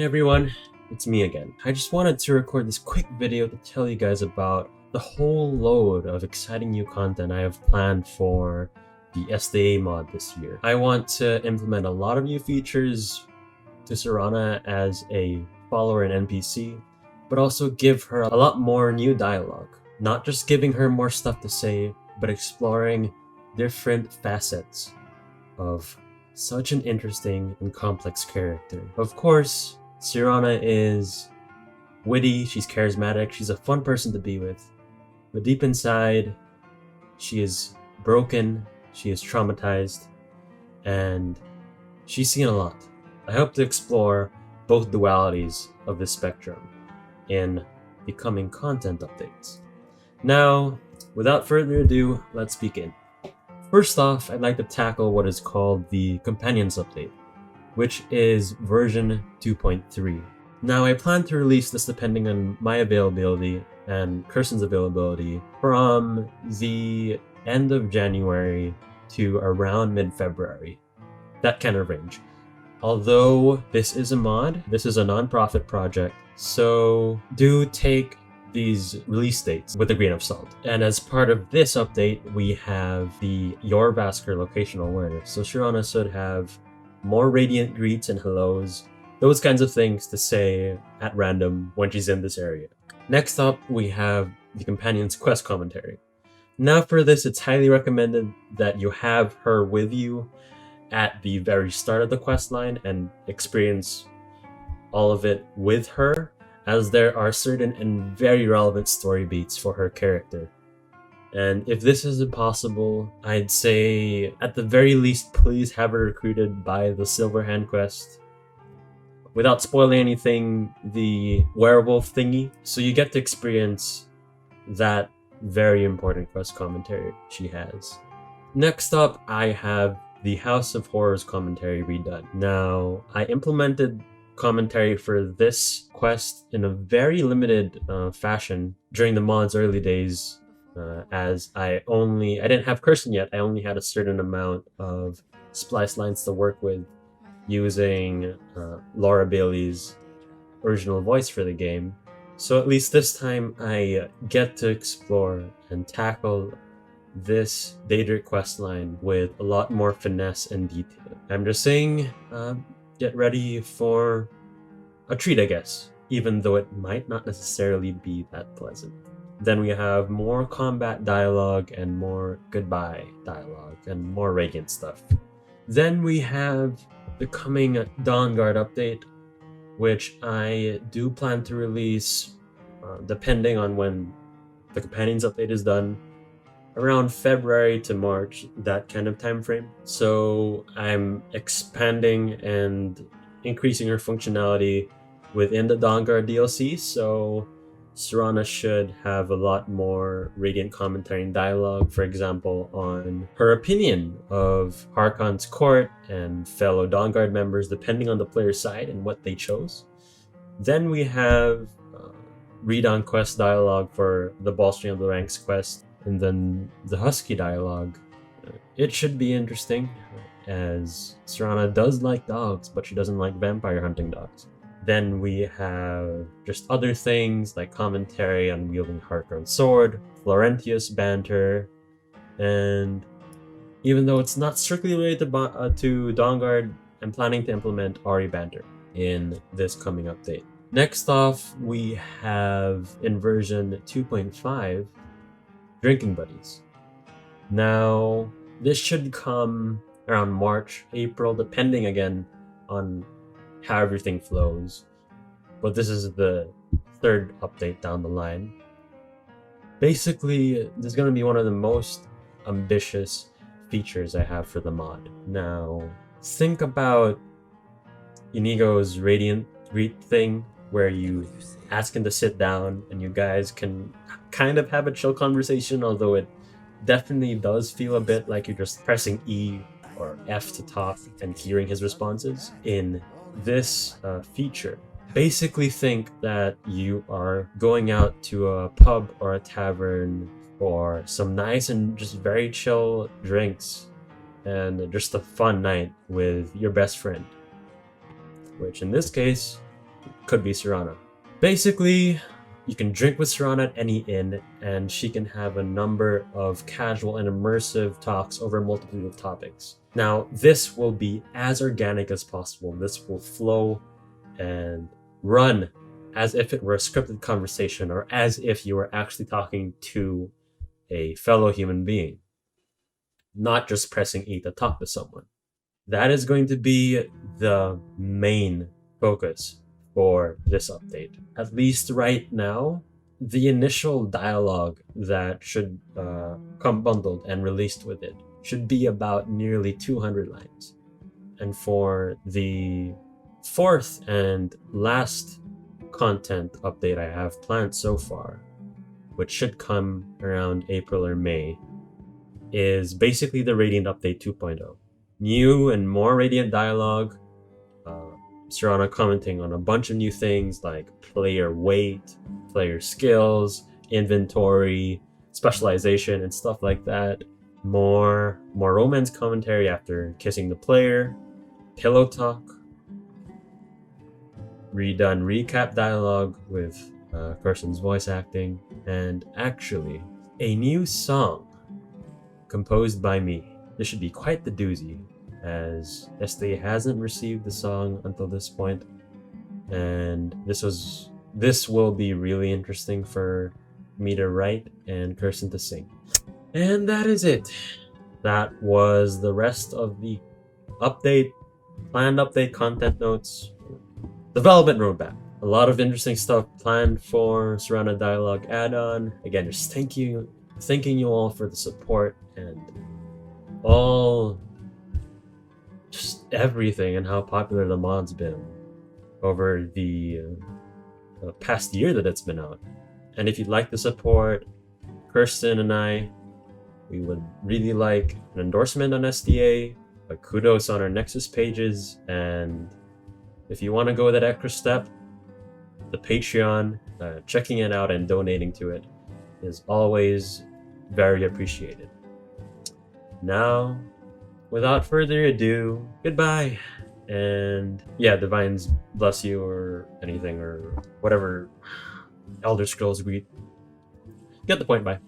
Hey everyone, it's me again. I just wanted to record this quick video to tell you guys about the whole load of exciting new content I have planned for the SDA mod this year. I want to implement a lot of new features to Serana as a follower and NPC, but also give her a lot more new dialogue. Not just giving her more stuff to say, but exploring different facets of such an interesting and complex character. Of course, Serana is witty, she's charismatic, she's a fun person to be with, but deep inside, she is broken, she is traumatized, and she's seen a lot. I hope to explore both dualities of this spectrum in the coming content updates. Now, without further ado, let's begin. First off, I'd like to tackle what is called the Companions update, which is version 2.3. Now, I plan to release this depending on my availability and Kerstyn's availability from the end of January to around mid-February, that kind of range. Although this is a mod, this is a non-profit project, so do take these release dates with a grain of salt. And as part of this update, we have the Your Vasker locational awareness. So Serana should have more radiant greets and hellos, those kinds of things to say at random when she's in this area. Next up, we have the Companion's quest commentary. Now for this, it's highly recommended that you have her with you at the very start of the quest line and experience all of it with her, as there are certain and very relevant story beats for her character. And if this is impossible, I'd say at the very least, please have her recruited by the Silver Hand quest. Without spoiling anything, the werewolf thingy, so you get to experience that very important quest commentary she has. Next up, I have the House of Horrors commentary redone. Now, I implemented commentary for this quest in a very limited fashion during the mod's early days, as I didn't have Kerstyn yet. I only had a certain amount of splice lines to work with using Laura Bailey's original voice for the game. So at least this time I get to explore and tackle this Daedric questline with a lot more finesse and detail. I'm just saying, get ready for a treat, I guess, even though it might not necessarily be that pleasant. Then we have more combat dialogue and more goodbye dialogue and more radiant stuff. Then we have the coming Dawnguard update, which I do plan to release depending on when the Companions update is done, around February to March, that kind of time frame. So I'm expanding and increasing her functionality within the Dawnguard DLC, so Serana should have a lot more radiant commentary and dialogue, for example, on her opinion of Harkon's court and fellow Dawnguard members, depending on the player's side and what they chose. Then we have read-on quest dialogue for the Ballstring of the Ranks quest, and then the Husky dialogue. It should be interesting, as Serana does like dogs, but she doesn't like vampire hunting dogs. Then we have just other things like commentary on wielding Harkon's sword, Florentius banter, and even though it's not strictly related to Dawnguard, I'm planning to implement Ari banter in this coming update. Next off, we have in version 2.5, Drinking Buddies. Now, this should come around March, April, depending again on how everything flows. But this is the third update down the line. Basically, this is going to be one of the most ambitious features I have for the mod. Now, think about Inigo's Radiant Greet thing, where you ask him to sit down and you guys can kind of have a chill conversation, although it definitely does feel a bit like you're just pressing E or F to talk and hearing his responses. In this feature, basically think that you are going out to a pub or a tavern for some nice and just very chill drinks and just a fun night with your best friend, which in this case could be Serana. Basically, you can drink with Serana at any inn, and she can have a number of casual and immersive talks over a multitude of topics. Now, this will be as organic as possible. This will flow and run as if it were a scripted conversation, or as if you were actually talking to a fellow human being, not just pressing E to talk to someone. That is going to be the main focus for this update. At least right now, the initial dialogue that should come bundled and released with it should be about nearly 200 lines. And for the fourth and last content update I have planned so far, which should come around April or May, is basically the Radiant Update 2.0. New and more Radiant dialogue, Serana commenting on a bunch of new things like player weight, player skills, inventory, specialization, and stuff like that. More romance commentary after kissing the player, pillow talk, redone recap dialogue with Kerstyn's voice acting, and actually a new song composed by me. This should be quite the doozy, as SDA hasn't received the song until this point, and this will be really interesting for me to write and Kerstyn to sing. And that is it. That was the rest of the planned update content notes, development roadmap. A lot of interesting stuff planned for Serana Dialogue Add-On. Again, just thanking you all for the support and just everything, and how popular the mod's been over the past year that it's been out. And if you'd like the support, Kerstyn and we would really like an endorsement on SDA, a kudos on our Nexus pages, and if you want to go that extra step, the Patreon, checking it out and donating to it is always very appreciated. Now, without further ado, goodbye. And yeah, divines bless you, or anything, or whatever Elder Scrolls greet. Get the point, bye.